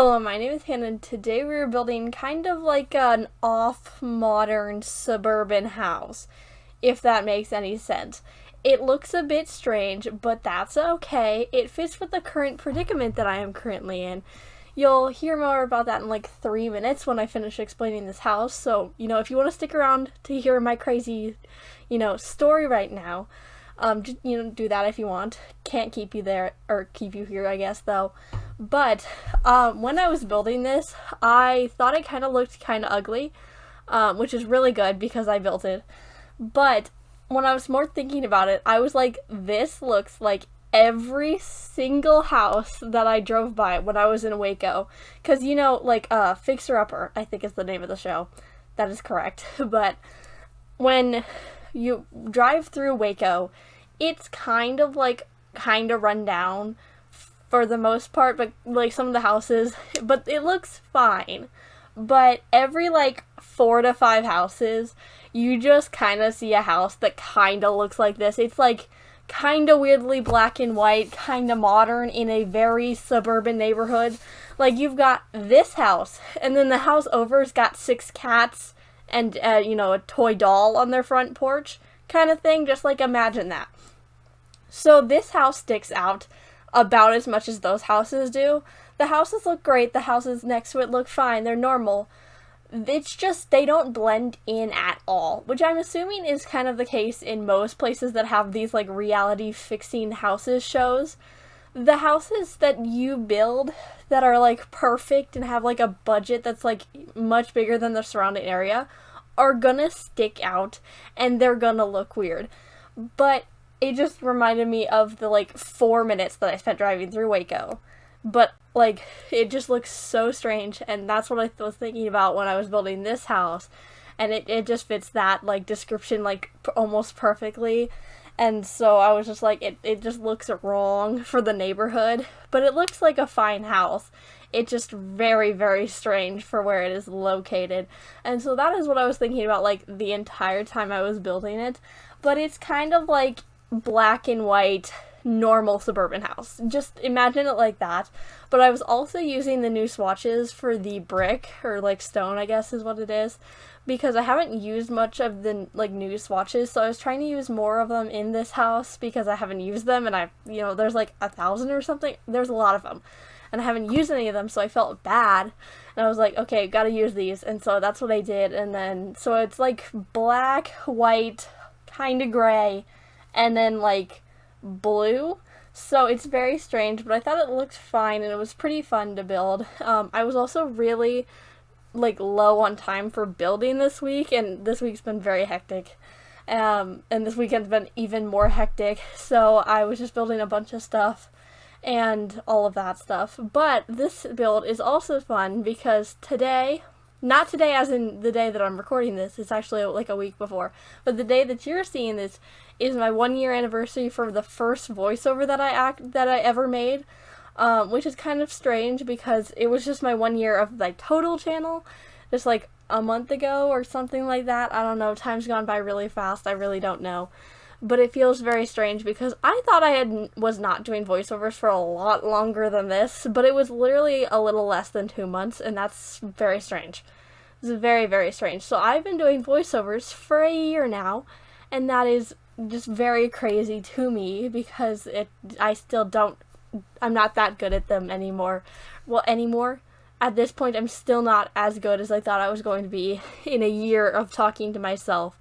Hello, my name is Hannah, and today we are building kind of like an off-modern suburban house, if that makes any sense. It looks a bit strange, but that's okay. It fits with the current predicament that I am currently in. You'll hear more about that in like 3 minutes when I finish explaining this house, so, if you want to stick around to hear my crazy, story right now, do that if you want. Can't keep you there, or keep you here, I guess, though. But when I was building this, I thought it kind of looked kind of ugly, which is really good because I built it. But when I was more thinking about it, I was like, this looks like every single house that I drove by when I was in Waco. Because, Fixer Upper, I think is the name of the show. That is correct. But when you drive through Waco, it's kind of run down for the most part, but like some of the houses, but it looks fine. But every 4 to 5 houses, you just kind of see a house that kind of looks like this. It's kind of weirdly black and white, kind of modern in a very suburban neighborhood. Like, you've got this house, and then the house over's got 6 cats and a toy doll on their front porch kind of thing. Just imagine that. So this house sticks out about as much as those houses do. The houses look great, the houses next to it look fine, they're normal. It's just they don't blend in at all, which I'm assuming is kind of the case in most places that have these reality fixing houses shows. The houses that you build that are perfect and have a budget that's much bigger than the surrounding area are gonna stick out and they're gonna look weird. But it just reminded me of the 4 minutes that I spent driving through Waco. But it just looks so strange, and that's what I was thinking about when I was building this house. And it just fits that description almost perfectly. And so I was just it just looks wrong for the neighborhood, but it looks like a fine house. It's just very, very strange for where it is located. And so that is what I was thinking about the entire time I was building it. But it's kind of black and white normal suburban house. Just imagine it like that. But I was also using the new swatches for the brick, or stone, I guess is what it is, because I haven't used much of the new swatches, so I was trying to use more of them in this house because I haven't used them, and there's 1,000 or something. There's a lot of them, and I haven't used any of them, so I felt bad, and I was like, okay, gotta use these, and so that's what I did. And then so it's black, white, kind of gray, and then blue. So it's very strange, but I thought it looked fine and it was pretty fun to build. I was also really low on time for building this week, and this week's been very hectic. And this weekend's been even more hectic, so I was just building a bunch of stuff and all of that stuff. But this build is also fun because today, not today as in the day that I'm recording this, it's actually a week before, but the day that you're seeing this is my 1-year anniversary for the first voiceover that I ever made, which is kind of strange because it was just my 1 year of my total channel, just a month ago or something like that. I don't know, time's gone by really fast, I really don't know. But it feels very strange because I thought I was not doing voiceovers for a lot longer than this, but it was literally a little less than 2 months, and that's very strange. It's very, very strange. So I've been doing voiceovers for a year now, and that is just very crazy to me because I'm not that good at them anymore. Well, anymore. At this point, I'm still not as good as I thought I was going to be in a year of talking to myself.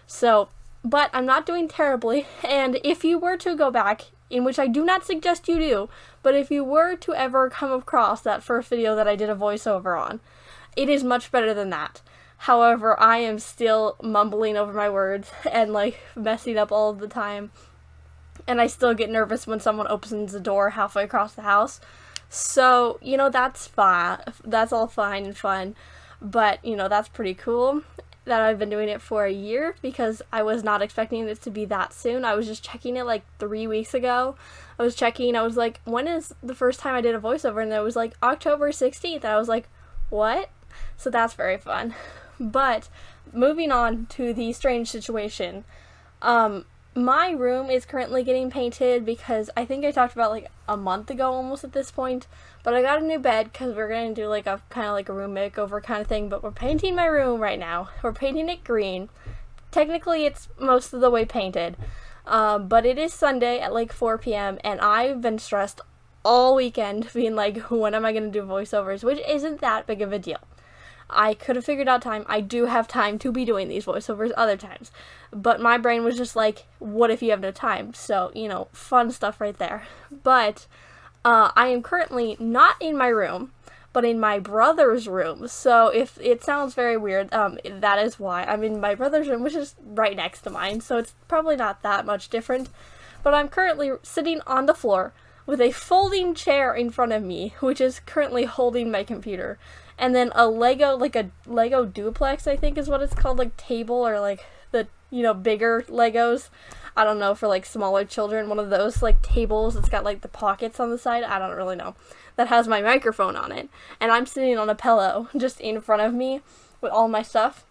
So, but I'm not doing terribly, and if you were to go back, in which I do not suggest you do, but if you were to ever come across that first video that I did a voiceover on, it is much better than that. However, I am still mumbling over my words and messing up all of the time, and I still get nervous when someone opens the door halfway across the house. So, that's fine. That's all fine and fun, but, that's pretty cool that I've been doing it for a year because I was not expecting it to be that soon. I was just checking it 3 weeks ago. I was like, when is the first time I did a voiceover? And it was October 16th. And I was like, what? So that's very fun. But moving on to the strange situation, my room is currently getting painted because I think I talked about like a month ago almost at this point, but I got a new bed because we're going to do like a kind of like a room makeover kind of thing, but we're painting my room right now. We're painting it green. Technically it's most of the way painted, but it is Sunday at like 4 p.m. and I've been stressed all weekend being like, when am I going to do voiceovers, which isn't that big of a deal. I could have figured out time. I do have time to be doing these voiceovers other times. But my brain was just like, what if you have no time? So, fun stuff right there. But I am currently not in my room, but in my brother's room. So if it sounds very weird, that is why. I'm in my brother's room, which is right next to mine. So it's probably not that much different. But I'm currently sitting on the floor with a folding chair in front of me, which is currently holding my computer. And then a Lego duplex, I think is what it's called, like table, or like the, bigger Legos. I don't know, for like smaller children, one of those like tables. It's got like the pockets on the side. I don't really know. That has my microphone on it. And I'm sitting on a pillow just in front of me with all my stuff.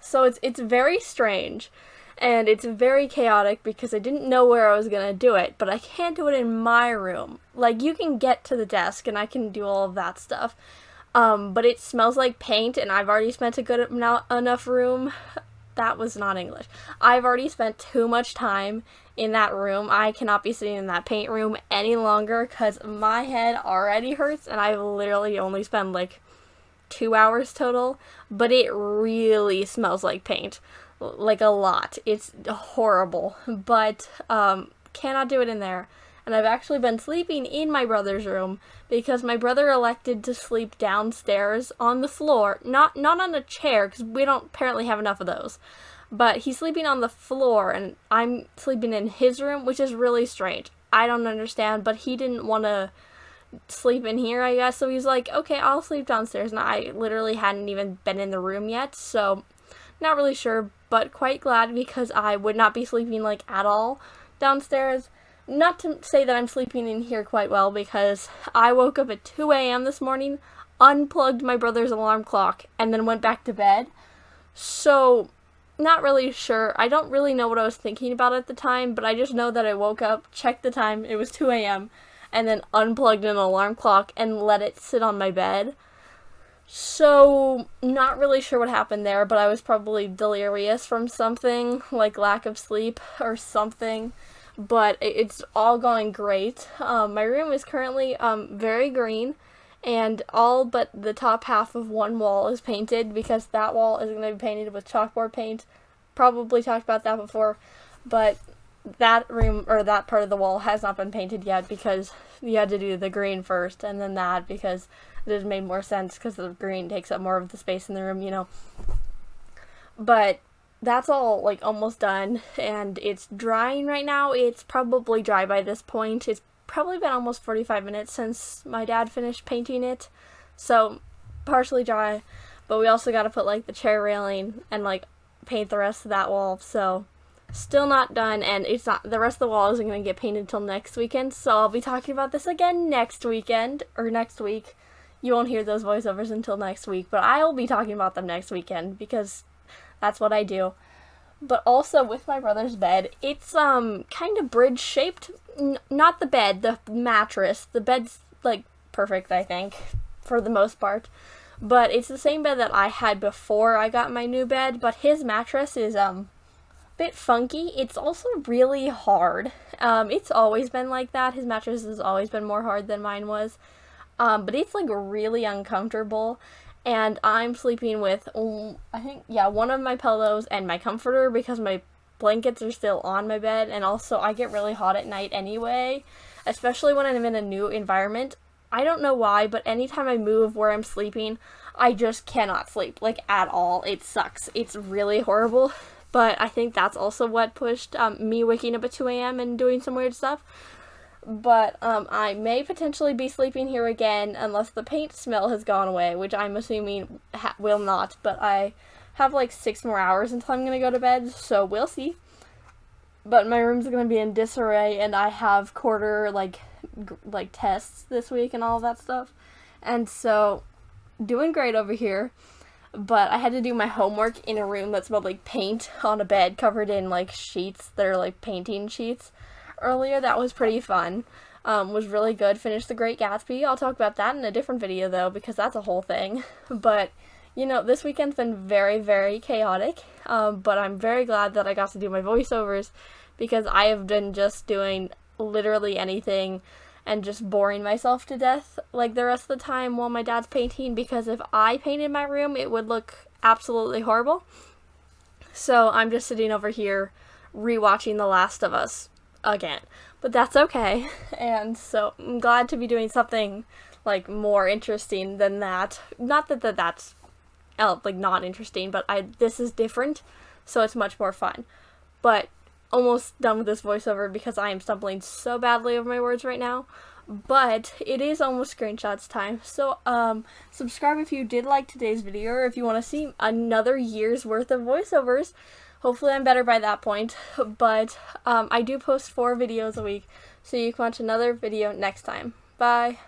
So it's very strange. And it's very chaotic because I didn't know where I was going to do it, but I can't do it in my room. Like, you can get to the desk and I can do all of that stuff. But it smells like paint, and I've already spent a good enough room. That was not English. I've already spent too much time in that room. I cannot be sitting in that paint room any longer because my head already hurts, and I've literally only spent like 2 hours total, but it really smells like paint. Like a lot. It's horrible, but cannot do it in there. And I've actually been sleeping in my brother's room because my brother elected to sleep downstairs on the floor, not on a chair because we don't apparently have enough of those. But he's sleeping on the floor and I'm sleeping in his room, which is really strange. I don't understand, but he didn't want to sleep in here, I guess. So he's like, okay, I'll sleep downstairs. And I literally hadn't even been in the room yet, so not really sure, but quite glad because I would not be sleeping like at all downstairs. Not to say that I'm sleeping in here quite well because I woke up at 2 a.m. this morning, unplugged my brother's alarm clock, and then went back to bed. So, not really sure. I don't really know what I was thinking about at the time, but I just know that I woke up, checked the time, it was 2 a.m., and then unplugged an alarm clock and let it sit on my bed. So, not really sure what happened there, but I was probably delirious from something, like lack of sleep or something. But it's all going great. My room is currently very green, and all but the top half of one wall is painted because that wall is going to be painted with chalkboard paint. Probably talked about that before, but that room, or that part of the wall, has not been painted yet because you had to do the green first and then that because it just made more sense because the green takes up more of the space in the room, But that's all like almost done, and it's drying right now. It's probably dry by this point. It's probably been almost 45 minutes since my dad finished painting it, so partially dry, but we also got to put like the chair railing and like paint the rest of that wall, so still not done, and the rest of the wall isn't going to get painted until next weekend, so I'll be talking about this again next weekend, or next week. You won't hear those voiceovers until next week, but I'll be talking about them next weekend because that's what I do. But also with my brother's bed, it's kind of bridge shaped. Not the bed, the mattress. The bed's like perfect, I think, for the most part. But it's the same bed that I had before I got my new bed, but his mattress is a bit funky. It's also really hard. It's always been like that. His mattress has always been more hard than mine was. But it's like really uncomfortable. And I'm sleeping with, one of my pillows and my comforter because my blankets are still on my bed. And also, I get really hot at night anyway, especially when I'm in a new environment. I don't know why, but anytime I move where I'm sleeping, I just cannot sleep, like, at all. It sucks. It's really horrible. But I think that's also what pushed me waking up at 2 a.m. and doing some weird stuff. But I may potentially be sleeping here again unless the paint smell has gone away, which I'm assuming will not. But I have like 6 more hours until I'm going to go to bed, so we'll see. But my room's going to be in disarray, and I have quarter tests this week and all that stuff. And so, doing great over here. but I had to do my homework in a room that smelled like paint on a bed covered in like sheets that are like painting sheets earlier. That was pretty fun. Was really good. Finished The Great Gatsby. I'll talk about that in a different video though, because that's a whole thing. But you know, this weekend's been very, very chaotic, but I'm very glad that I got to do my voiceovers, because I have been just doing literally anything and just boring myself to death like the rest of the time while my dad's painting, because if I painted my room, it would look absolutely horrible. So I'm just sitting over here rewatching The Last of Us again, but that's okay. And so I'm glad to be doing something like more interesting than that. Not that that's like not interesting, but this is different, so it's much more fun. But almost done with this voiceover because I am stumbling so badly over my words right now. But it is almost screenshots time, so subscribe if you did like today's video, or if you want to see another year's worth of voiceovers. Hopefully I'm better by that point, but I do post 4 videos a week, so you can watch another video next time. Bye!